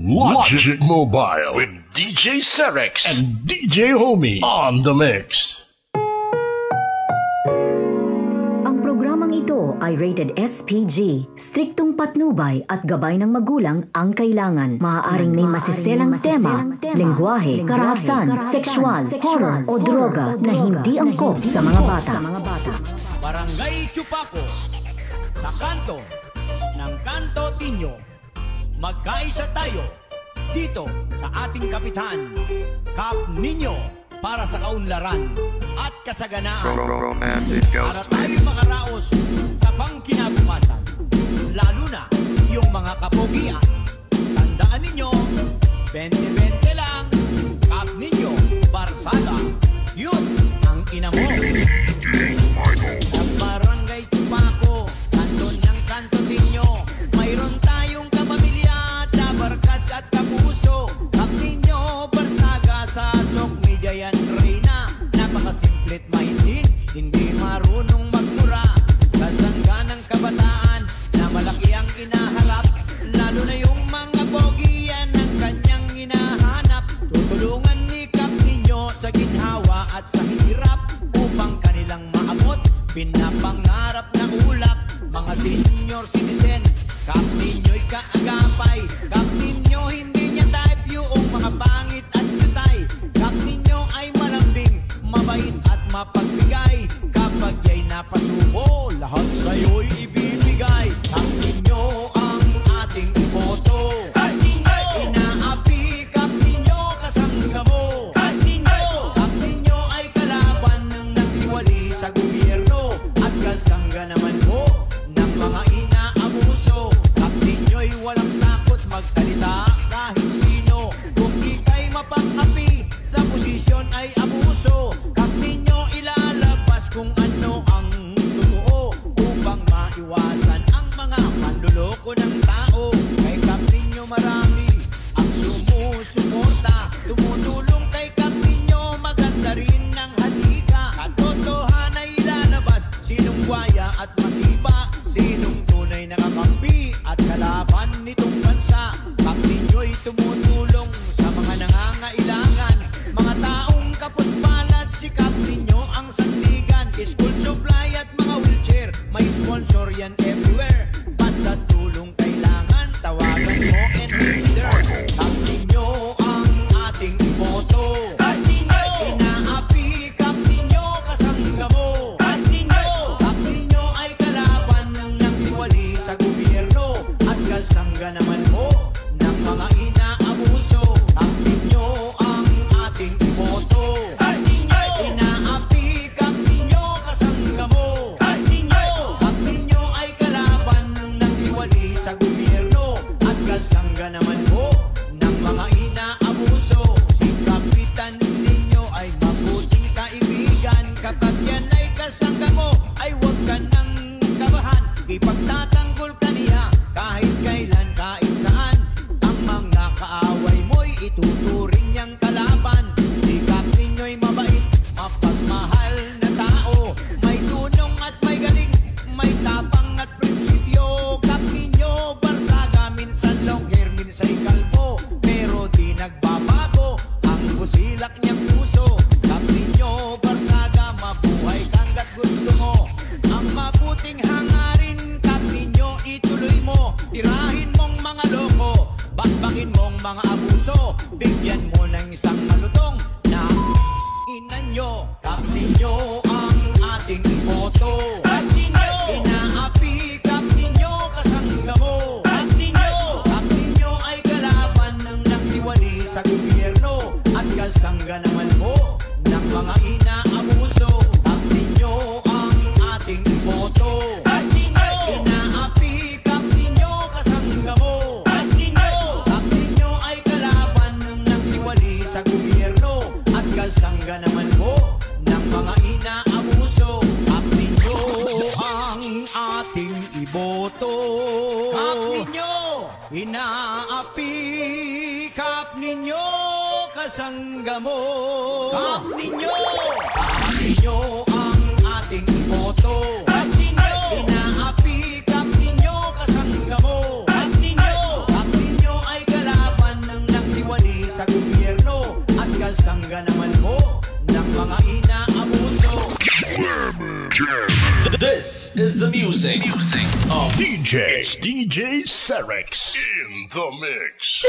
Logic Mobile with DJ Serex and DJ Homie on the mix. Ang programang ito ay rated SPG. Striktong patnubay at gabay ng magulang ang kailangan. Maaaring may masiselang tema, lengguwahe, karahasan, sexual, horror o droga na hindi angkop sa mga bata. Barangay Chupaco, sa kanto ng Kanto Tinyo. Magkaisa tayo dito sa ating kapitan, Kap Ninyo, para sa kaunlaran at kasaganaan. Para tayo makaraos sa pangkinabukasan, lalo na yung mga kapogian. Tandaan ninyo, 20-20 lang, Kap Ninyo, Barsada, yun ang ina mo. Sa Barangay Chupaco, kanto ng Kanto Tinyo, mayroon tayong kapamilya, Barkas at Kapuso. Kap Ninyo, Barsaga, Sasok, Mijayan, Reyna. Napakasimpli't mahindin, hindi marunong magmura. Kasangga ng kabataan na malaki ang inaharap, lalo na yung mga bogiyan ng kanyang hinahanap. Tutulungan ni Kap Ninyo sa ginhawa at sa hirap upang kanilang maabot pinapangarap na ulap. Mga senior citizen, Kap Ninyo'y kaagapay. Kap Ninyo hindi niya type yung mga pangit at yutay. Kap Ninyo ay malambing, mabait at mapagbigay. Kapag ya'y napasubo, lahat sa'yo'y ibibigay. Kap Ninyo ang ating iboto. Kap Ninyo, inaapi. Kap Ninyo, kasangga mo. Kap Ninyo ay kalaban ng nagtiwali sa gobyerno at kasangga naman po ng mga inaabuso. Kap Ninyo'y walang takot magsalita kahit sino. Kung ika'y mapang-api, sa posisyon ay abuso. Kap Ninyo ilalabas kung ano ang totoo upang maiwasan ang mga manloloko ng tao. Kay Kap Ninyo marami ang sumusuporta, tumutulong kay Kap Ninyo, maganda rin ng halika. Katotohanan ay ilalabas, sinong buwaya at masiba, sinong tunay na kakampi at kalaban nitong bansa. Kap Ninyo'y tumutulong sa mga nangangailangan, mga taong kapos-palad. Si Kap Ninyo ang sandigan, school supply at mga wheelchair, may sponsor yan everywhere. Basta tulong kailangan, tawagan mo and hinder. Kap Ninyo ang ating iboto. Kap Ninyo, inaapi. Kap Ninyo, kasangga mo. Kap Ninyo ay kalaban ng nagtiwali sa gobyerno at kasangga naman po ng mga inaabuso. Kap Ninyo ang ating iboto. Kap Ninyo, inaapi. Kap Ninyo, kasangga mo. Kap Ninyo ay kalaban ng nagtiwali sa gobyerno at kasangga naman po ng mga inaabuso. Si Kapitan Ninyo ay mabuting kaibigan. Kapag yan ay kasangga mo, ay huwag ka nang kabahan. Ipagtatanggol ka niya kahit kailan, kahit saan. Ang mga kaaway mo'y ituturing niyang kalaban. Si Kap Ninyo'y mabait, mapagmahal na tao, may tunong at may galing, may tapang at prinsipyo. Kap Ninyo, Barsaga, minsan long hair, minsa'y kalbo, pero di nagbabago ang busilak niyang puso. Kap Ninyo, Barsaga, mabuhay hanggat gusto mo. Ang mabuting hangarin, Kap Ninyo, ituloy mo. Tirahin mong mga loko, bakbakin mong mga abuso, bigyan mo ng isang malutong na ina nyo. Kap Ninyo ang ating iboto. Kap Ninyo, inaapi. Kap Ninyo, kasangga mo. Kap Ninyo ay kalaban ng nagtiwali sa gobyerno at kasangga naman po ng mga inaabuso. Kap Ninyo ang ating iboto. Kap Ninyo, inaapi. Kap Ninyo, kasangga mo. Kap Ninyo ay kalaban ng nagtiwali sa gobyerno at kasangga naman po ng mga inaabuso. Kap Ninyo ang ating iboto. Kap Ninyo, inaapi. Kap Ninyo, kasangga mo. Kap Ninyo ang ating iboto. Kap Ninyo, inaapi. Kap Ninyo, kasangga mo. Kap Ninyo ay kalaban sangga naman mo ng mga inaabuso. This is the music of DJ. It's DJ Cerex in the mix.